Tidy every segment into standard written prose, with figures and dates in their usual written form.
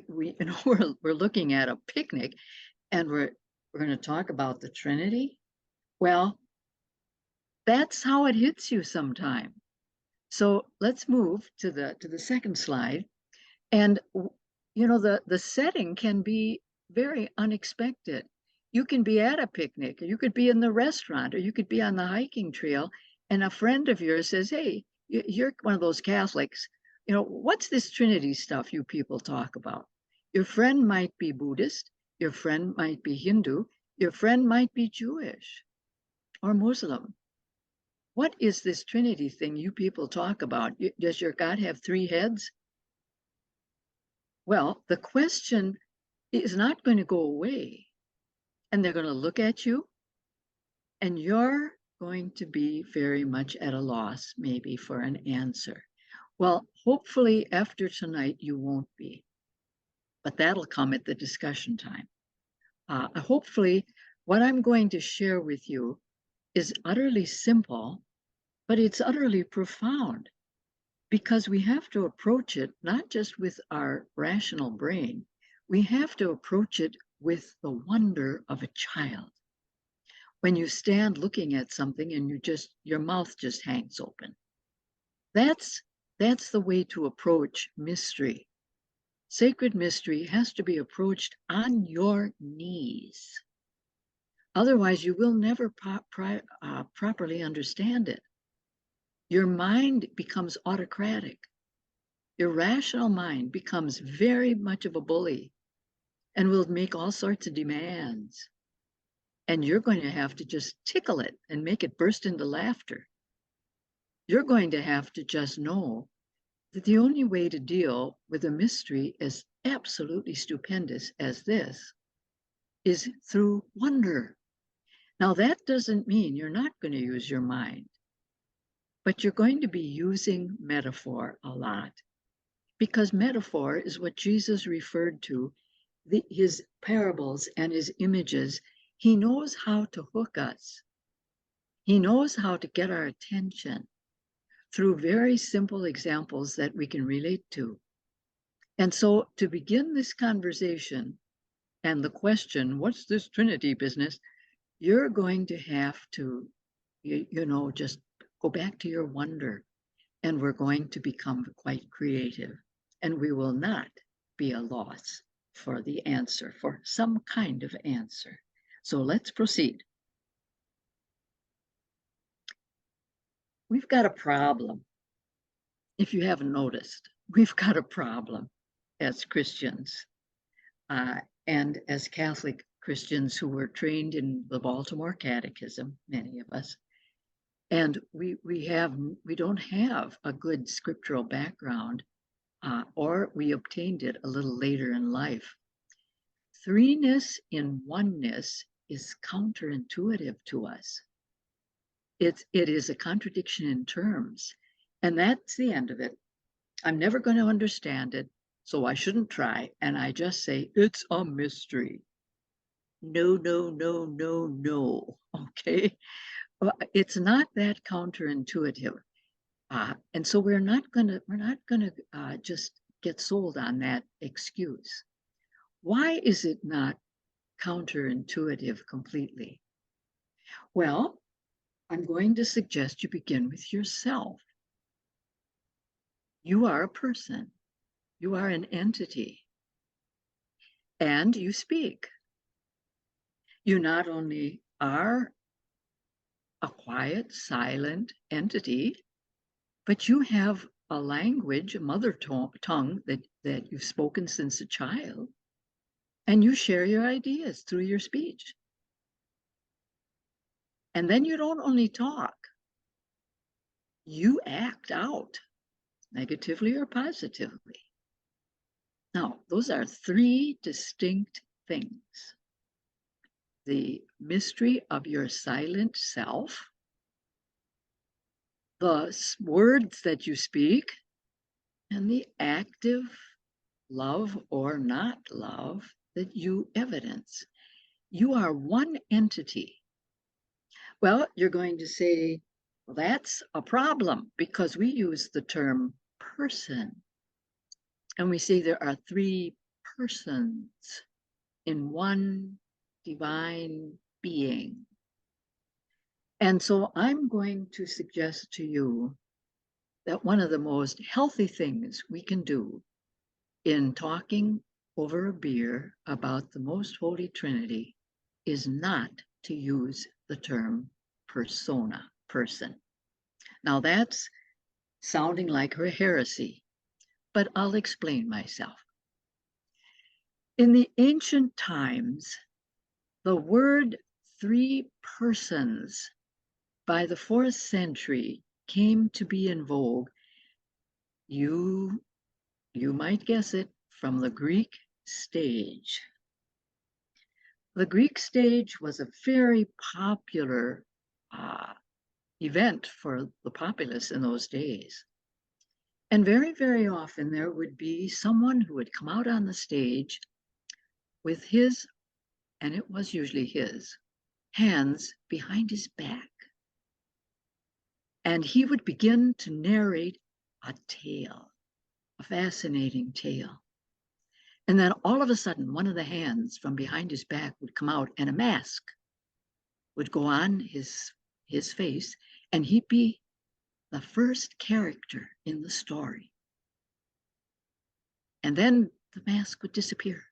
we you know, we're looking at a picnic, and we're going to talk about the Trinity. Well, that's how it hits you sometime. So let's move to the second slide. And you know, the setting can be very unexpected. You can be at a picnic, or you could be in the restaurant, or you could be on the hiking trail, and a friend of yours says, "Hey, you're one of those Catholics. You know, what's this Trinity stuff you people talk about?" Your friend might be Buddhist, your friend might be Hindu, your friend might be Jewish or Muslim. What is this Trinity thing you people talk about? Does your God have three heads? Well, the question is not going to go away. And they're going to look at you, and you're going to be very much at a loss, maybe, for an answer. Well, hopefully after tonight, you won't be, but that'll come at the discussion time. Hopefully, what I'm going to share with you is utterly simple, but it's utterly profound, because we have to approach it not just with our rational brain, we have to approach it with the wonder of a child. When you stand looking at something and your mouth just hangs open. That's the way to approach mystery. Sacred mystery has to be approached on your knees. Otherwise, you will never properly understand it. Your mind becomes autocratic. Your rational mind becomes very much of a bully and will make all sorts of demands. And you're going to have to just tickle it and make it burst into laughter. You're going to have to just know that the only way to deal with a mystery as absolutely stupendous as this is through wonder. Now, that doesn't mean you're not going to use your mind, but you're going to be using metaphor a lot, because metaphor is what Jesus referred to, his parables and his images. He knows how to hook us. He knows how to get our attention through very simple examples that we can relate to. And so to begin this conversation and the question, what's this Trinity business? You're going to have to, just go back to your wonder, and we're going to become quite creative, and we will not be a loss for the answer, for some kind of answer. So let's proceed. We've got a problem. If you haven't noticed, we've got a problem as Christians, and as Catholic Christians who were trained in the Baltimore Catechism, many of us, and we don't have a good scriptural background, or we obtained it a little later in life. Three-ness in oneness is counterintuitive to us. It is a contradiction in terms, and that's the end of it. I'm never going to understand it, so I shouldn't try, and I just say, it's a mystery. No, no, no, no, no, okay? It's not that counterintuitive. And so we're not gonna just get sold on that excuse. Why is it not counterintuitive completely? Well, I'm going to suggest you begin with yourself. You are a person. You are an entity. And you speak. You not only are a quiet, silent entity, but you have a language, a mother tongue that you've spoken since a child, and you share your ideas through your speech. And then you don't only talk, you act out, negatively or positively. Now, those are three distinct things. The mystery of your silent self, the words that you speak, and the active love or not love that you evidence. You are one entity. Well, you're going to say, well, that's a problem, because we use the term person. And we say there are three persons in one divine being. And so I'm going to suggest to you that one of the most healthy things we can do in talking over a beer about the Most Holy Trinity is not to use the term persona, person. Now that's sounding like a heresy, but I'll explain myself. In the ancient times, the word three persons by the 4th century came to be in vogue. You might guess it, from the Greek stage. The Greek stage was a very popular event for the populace in those days. And very, very often there would be someone who would come out on the stage with his, and it was usually his, hands behind his back. And he would begin to narrate a tale, a fascinating tale. And then all of a sudden, one of the hands from behind his back would come out and a mask would go on his face, and he'd be the first character in the story. And then the mask would disappear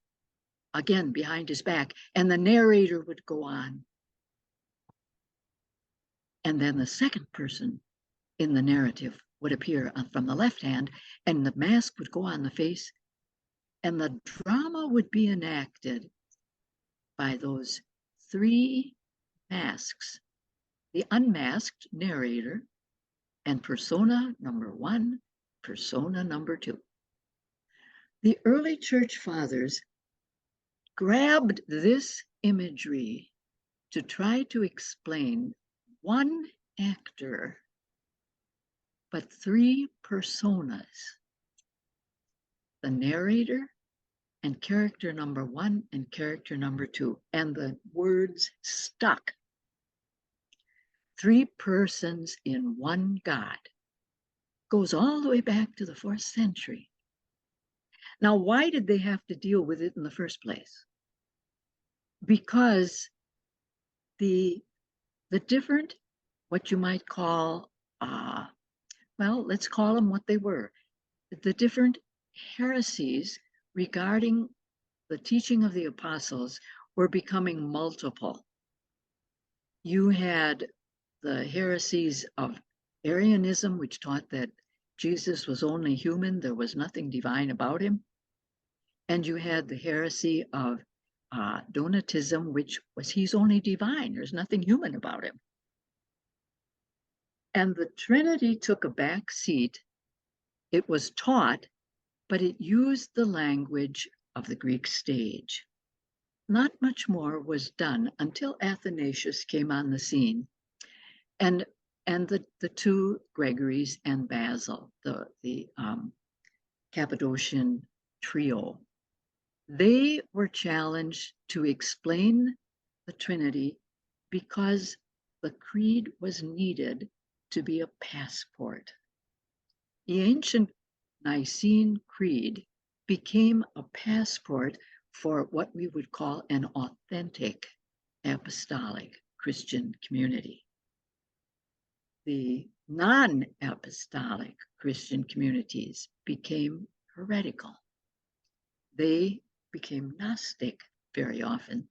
again behind his back, and the narrator would go on. And then the second person in the narrative would appear from the left hand, and the mask would go on the face, and the drama would be enacted by those three masks: the unmasked narrator, and persona number one, persona number two. The early church fathers grabbed this imagery to try to explain one actor, but three personas: the narrator and character number one and character number two. And the words stuck. Three persons in one God. Goes all the way back to the 4th century. Now, why did they have to deal with it in the first place? Because the different, what you might call, well, let's call them what they were. The different heresies regarding the teaching of the apostles were becoming multiple. You had the heresies of Arianism, which taught that Jesus was only human, there was nothing divine about him. And you had the heresy of Donatism, which was he's only divine, there's nothing human about him. And the Trinity took a back seat. It was taught, but it used the language of the Greek stage. Not much more was done until Athanasius came on the scene, and the two Gregories and Basil, the Cappadocian trio. They were challenged to explain the Trinity because the creed was needed to be a passport. The ancient Nicene Creed became a passport for what we would call an authentic apostolic Christian community. The non-apostolic Christian communities became heretical. They became Gnostic very often.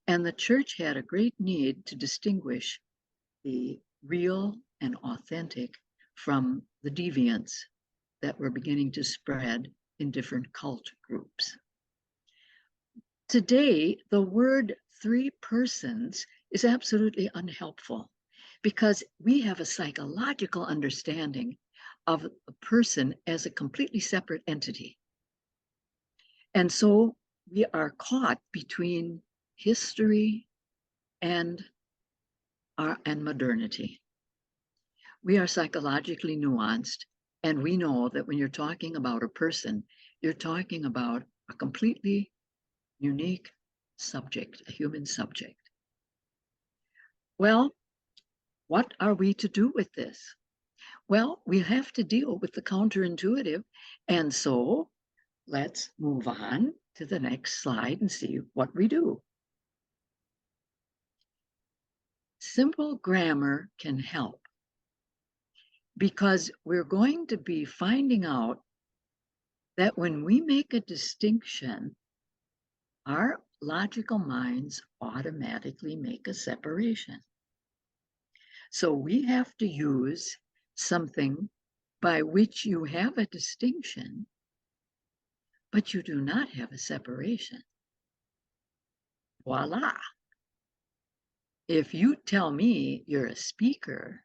And the church had a great need to distinguish the real and authentic from the deviants that were beginning to spread in different cult groups. Today, the word three persons is absolutely unhelpful because we have a psychological understanding of a person as a completely separate entity. And so we are caught between history and modernity. We are psychologically nuanced, and we know that when you're talking about a person, you're talking about a completely unique subject, a human subject. Well, what are we to do with this? Well, we have to deal with the counterintuitive, and so let's move on to the next slide and see what we do. Simple grammar can help because we're going to be finding out that when we make a distinction, our logical minds automatically make a separation. So we have to use something by which you have a distinction, but you do not have a separation. Voila. If you tell me you're a speaker,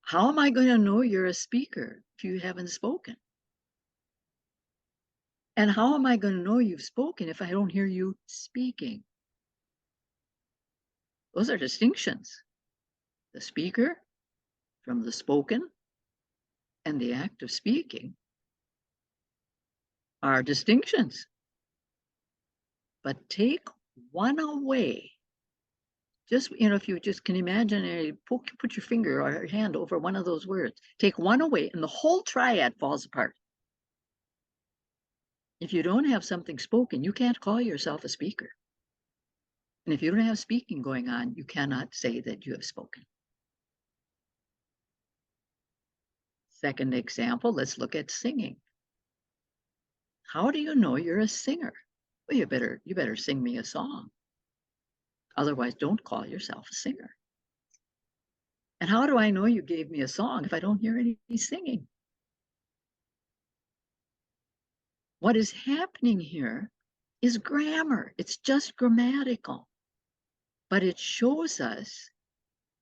how am I going to know you're a speaker if you haven't spoken? And how am I going to know you've spoken if I don't hear you speaking? Those are distinctions. The speaker from the spoken and the act of speaking are distinctions. But take one away. Just, if you just can imagine, put your finger or your hand over one of those words, take one away and the whole triad falls apart. If you don't have something spoken, you can't call yourself a speaker. And if you don't have speaking going on, you cannot say that you have spoken. Second example, let's look at singing. How do you know you're a singer? Well, you better sing me a song. Otherwise, don't call yourself a singer. And how do I know you gave me a song if I don't hear any singing? What is happening here is grammar. It's just grammatical. But it shows us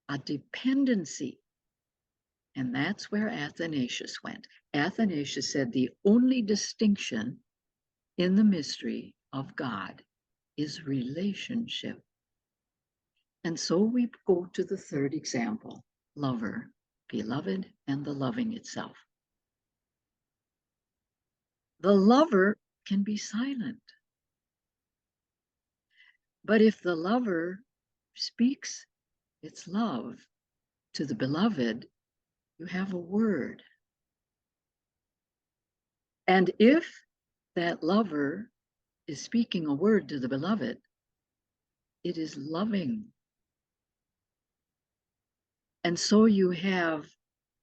a dependency. And that's where Athanasius went. Athanasius said the only distinction in the mystery of God is relationship. And so we go to the third example, lover, beloved, and the loving itself. The lover can be silent. But if the lover speaks its love to the beloved, you have a word. And if that lover is speaking a word to the beloved, it is loving. And so you have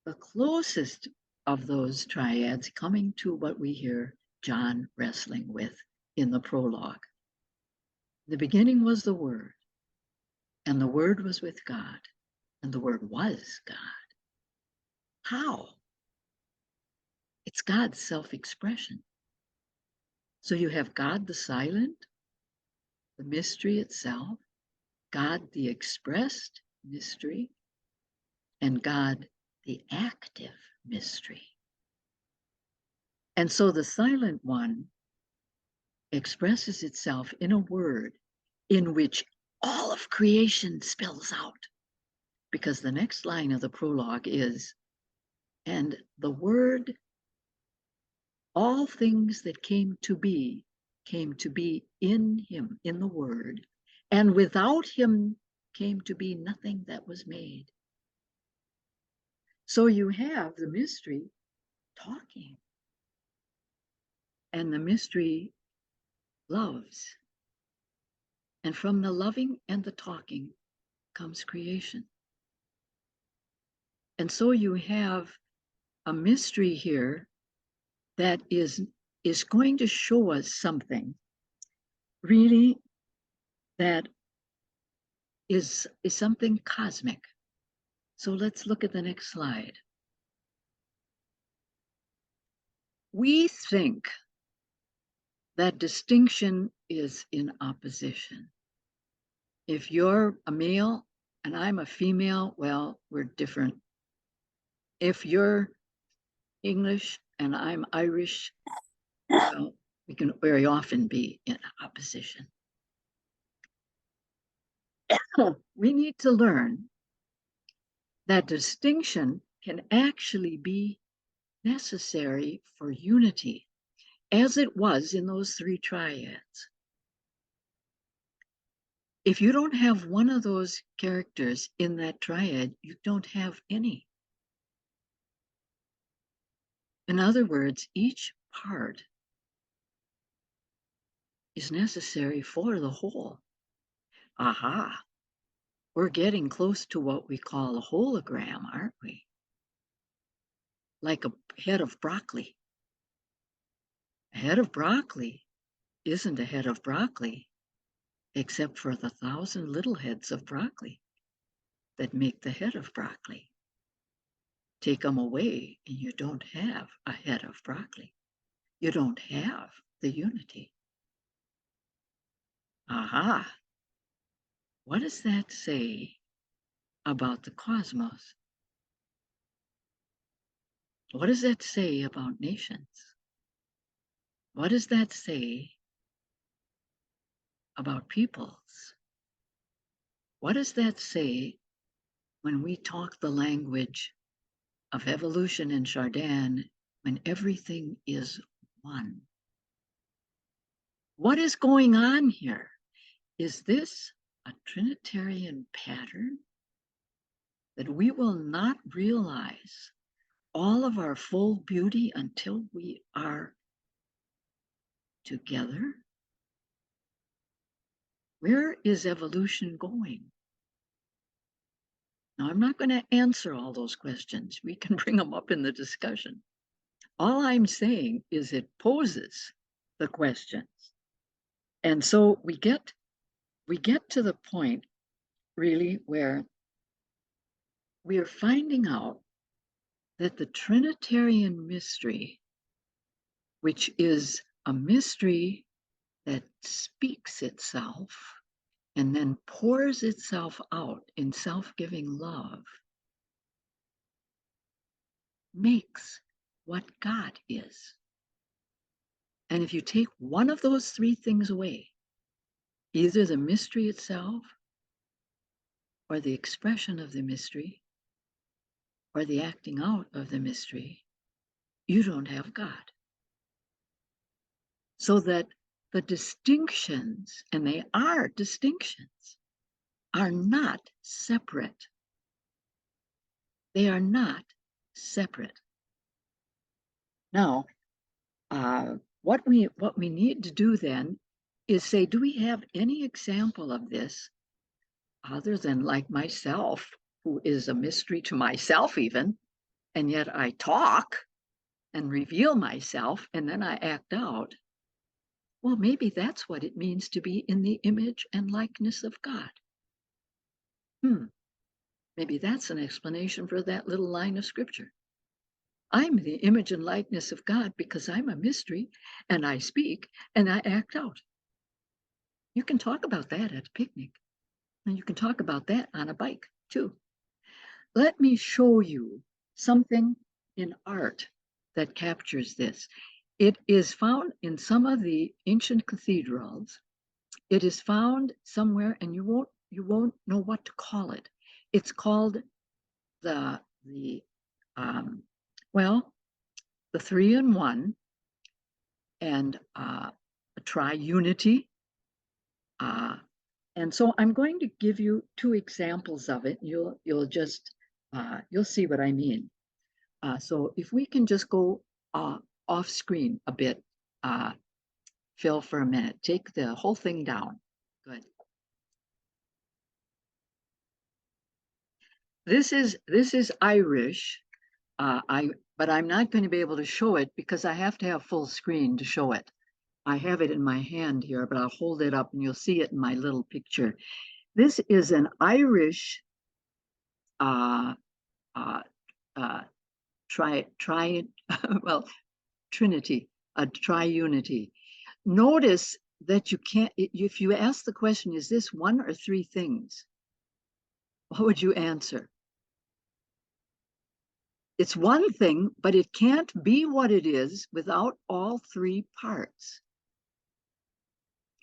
the closest of those triads coming to what we hear John wrestling with in the prologue. The beginning was the Word, and the Word was with God, and the Word was God. How? It's God's self-expression. So you have God the silent, the mystery itself, God the expressed mystery, and God the active mystery. And so the silent one expresses itself in a word in which all of creation spills out. Because the next line of the prologue is, and the Word, all things that came to be in him, in the Word, and without him came to be nothing that was made. So you have the mystery talking, and the mystery loves. And from the loving and the talking comes creation. And so you have a mystery here that is going to show us something really that is something cosmic. So let's look at the next slide. We think that distinction is in opposition. If you're a male and I'm a female, well, we're different. If you're English and I'm Irish, well, we can very often be in opposition. We need to learn that distinction can actually be necessary for unity, as it was in those three triads. If you don't have one of those characters in that triad, you don't have any. In other words, each part is necessary for the whole. Aha, we're getting close to what we call a hologram, aren't we? Like a head of broccoli. A head of broccoli isn't a head of broccoli, except for the 1,000 little heads of broccoli that make the head of broccoli. Take them away, and you don't have a head of broccoli. You don't have the unity. Aha! What does that say about the cosmos? What does that say about nations? What does that say about peoples? What does that say when we talk the language of evolution in Chardin, when everything is one? What is going on here? Is this a Trinitarian pattern that we will not realize all of our full beauty until we are together? Where is evolution going? Now, I'm not going to answer all those questions. We can bring them up in the discussion. All I'm saying is it poses the questions. And so we get to the point really where we are finding out that the Trinitarian mystery, which is a mystery that speaks itself and then pours itself out in self-giving love, makes what God is. And if you take one of those three things away, either the mystery itself, or the expression of the mystery, or the acting out of the mystery, you don't have God. So that the distinctions, and they are distinctions, are not separate. They are not separate. Now, what we need to do then is say, do we have any example of this other than like myself, who is a mystery to myself even, and yet I talk and reveal myself and then I act out? Well, maybe that's what it means to be in the image and likeness of God. Maybe that's an explanation for that little line of scripture. I'm the image and likeness of God because I'm a mystery and I speak and I act out. You can talk about that at a picnic, and you can talk about that on a bike too. Let me show you something in art that captures this. It is found in some of the ancient cathedrals. It is found somewhere, and you won't know what to call it. It's called the 3-in-1 and a tri-unity. And so I'm going to give you two examples of it. You'll see what I mean. So if we can just go off screen a bit, Phil, for a minute. Take the whole thing down. Good. This is Irish, but I'm not going to be able to show it because I have to have full screen to show it. I have it in my hand here, but I'll hold it up and you'll see it in my little picture. This is an Irish Trinity, a tri-unity. Notice that you can't, if you ask the question, is this one or three things? What would you answer? It's one thing, but it can't be what it is without all three parts.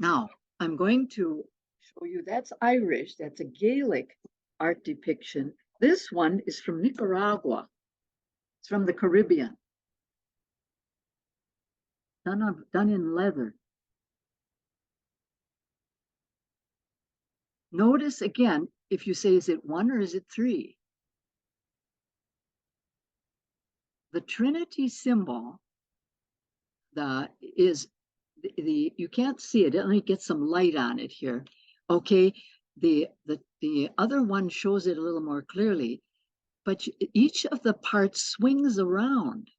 Now, I'm going to show you, that's Irish, that's a Gaelic art depiction. This one is from Nicaragua. It's from the Caribbean. Done in leather. Notice again, if you say, is it one or is it three? The Trinity symbol is you can't see it. Let me get some light on it here. Okay, the other one shows it a little more clearly, but each of the parts swings around.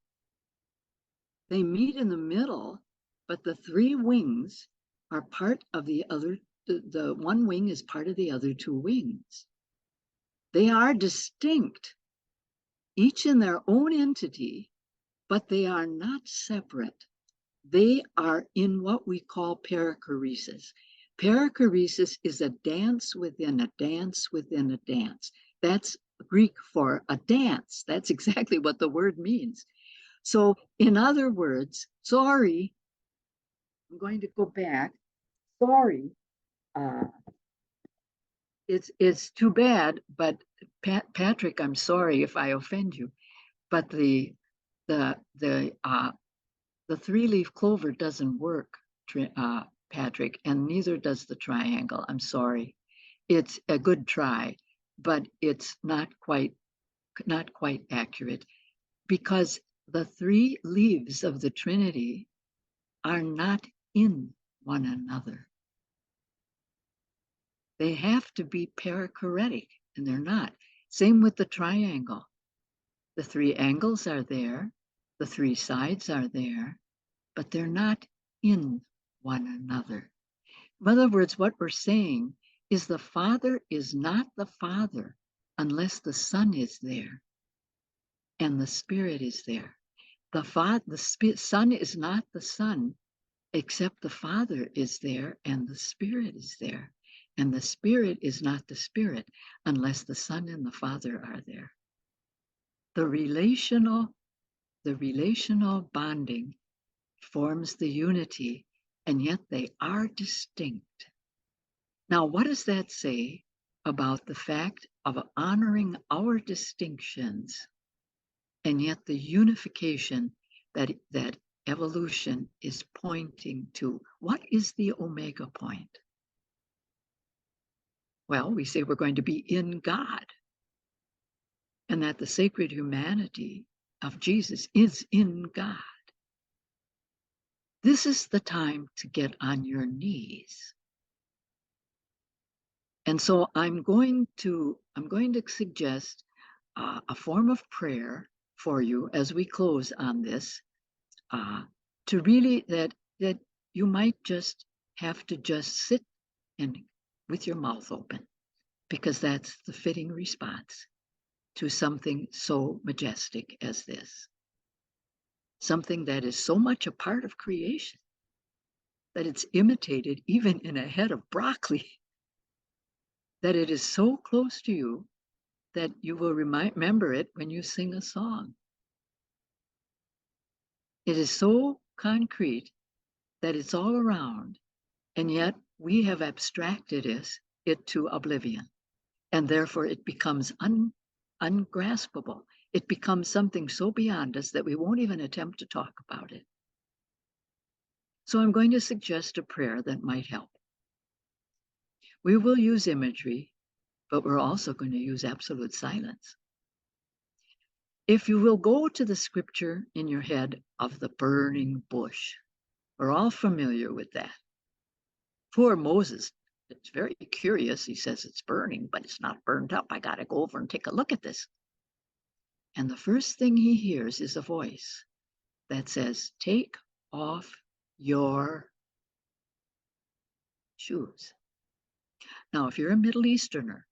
They meet in the middle, but the three wings are part of the other. The one wing is part of the other two wings. They are distinct, each in their own entity, but they are not separate. They are in what we call paracoresis. Paracoresis is a dance within a dance within a dance. That's Greek for a dance. That's exactly what the word means. So, in other words, sorry, I'm going to go back. Sorry, uh, it's too bad, but Patrick, I'm sorry if I offend you, but the three-leaf clover doesn't work, Patrick, and neither does the triangle. I'm sorry. It's a good try, but it's not quite accurate, because the three leaves of the Trinity are not in one another. They have to be paracoretic, and they're not. Same with the triangle. The three angles are there, the three sides are there, but they're not in one another. In other words, what we're saying is the Father is not the Father unless the Son is there and the Spirit is there. The Son is not the Son except the Father is there and the Spirit is there. And the Spirit is not the Spirit unless the Son and the Father are there. The relational bonding forms the unity, and yet they are distinct. Now, what does that say about the fact of honoring our distinctions and yet the unification that evolution is pointing to? What is the omega point? Well, we say we're going to be in God, and that the sacred humanity of Jesus is in God. This is the time to get on your knees. And so I'm going to suggest a form of prayer for you as we close on this, to really that you might just have to just sit and with your mouth open, because that's the fitting response to something so majestic as this. Something that is so much a part of creation that it's imitated even in a head of broccoli, that it is so close to you that you will remember it when you sing a song. It is so concrete that it's all around, and yet we have abstracted it to oblivion, and therefore it becomes ungraspable. It becomes something so beyond us that we won't even attempt to talk about it. So I'm going to suggest a prayer that might help. We will use imagery, but we're also going to use absolute silence. If you will go to the scripture in your head of the burning bush, we're all familiar with that. Poor Moses, it's very curious. He says it's burning, but it's not burned up. I got to go over and take a look at this. And the first thing he hears is a voice that says, take off your shoes. Now, if you're a Middle Easterner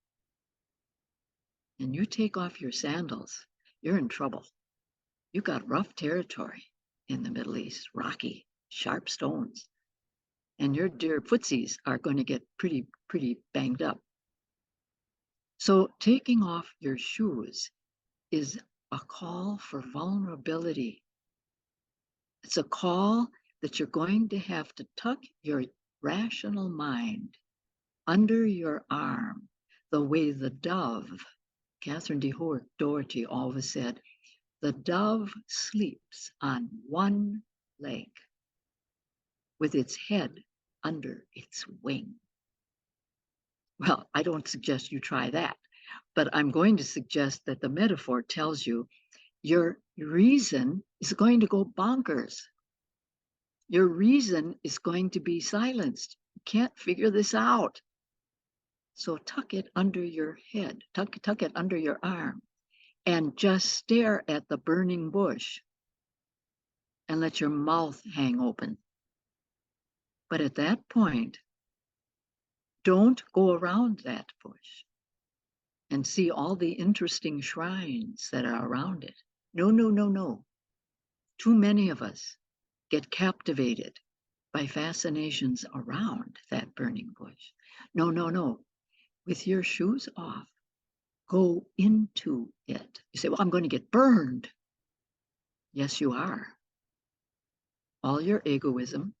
and you take off your sandals, you're in trouble. You got rough territory in the Middle East, rocky, sharp stones, and your dear footsies are going to get pretty banged up. So taking off your shoes is a call for vulnerability. It's a call that you're going to have to tuck your rational mind under your arm, the way the dove, Catherine Doherty always said, the dove sleeps on one leg with its head under its wing. Well, I don't suggest you try that, but I'm going to suggest that the metaphor tells you your reason is going to go bonkers. Your reason is going to be silenced. You can't figure this out. So tuck it under your head, tuck it under your arm, and just stare at the burning bush and let your mouth hang open. But at that point, don't go around that bush and see all the interesting shrines that are around it. No, no, no, no. Too many of us get captivated by fascinations around that burning bush. No, no, no. With your shoes off, go into it. You say, well, I'm going to get burned. Yes, you are. All your egoism,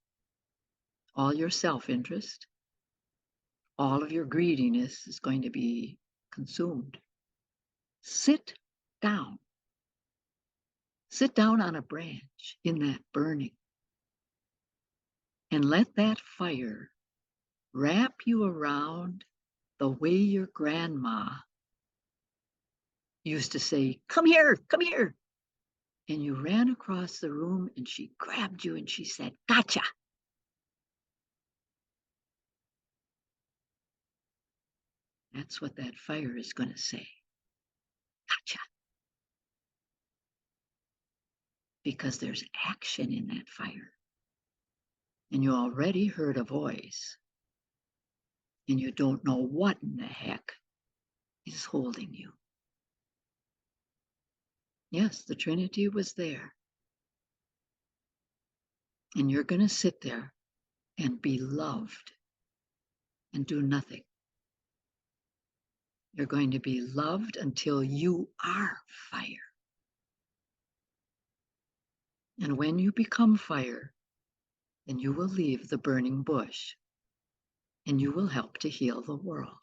all your self-interest, all of your greediness is going to be consumed. Sit down. Sit down on a branch in that burning and let that fire wrap you around the way your grandma used to say, come here, come here. And you ran across the room and she grabbed you and she said, gotcha. That's what that fire is going to say. Gotcha. Because there's action in that fire. And you already heard a voice. And you don't know what in the heck is holding you. Yes, the Trinity was there. And you're going to sit there and be loved and do nothing. You're going to be loved until you are fire. And when you become fire, then you will leave the burning bush and you will help to heal the world.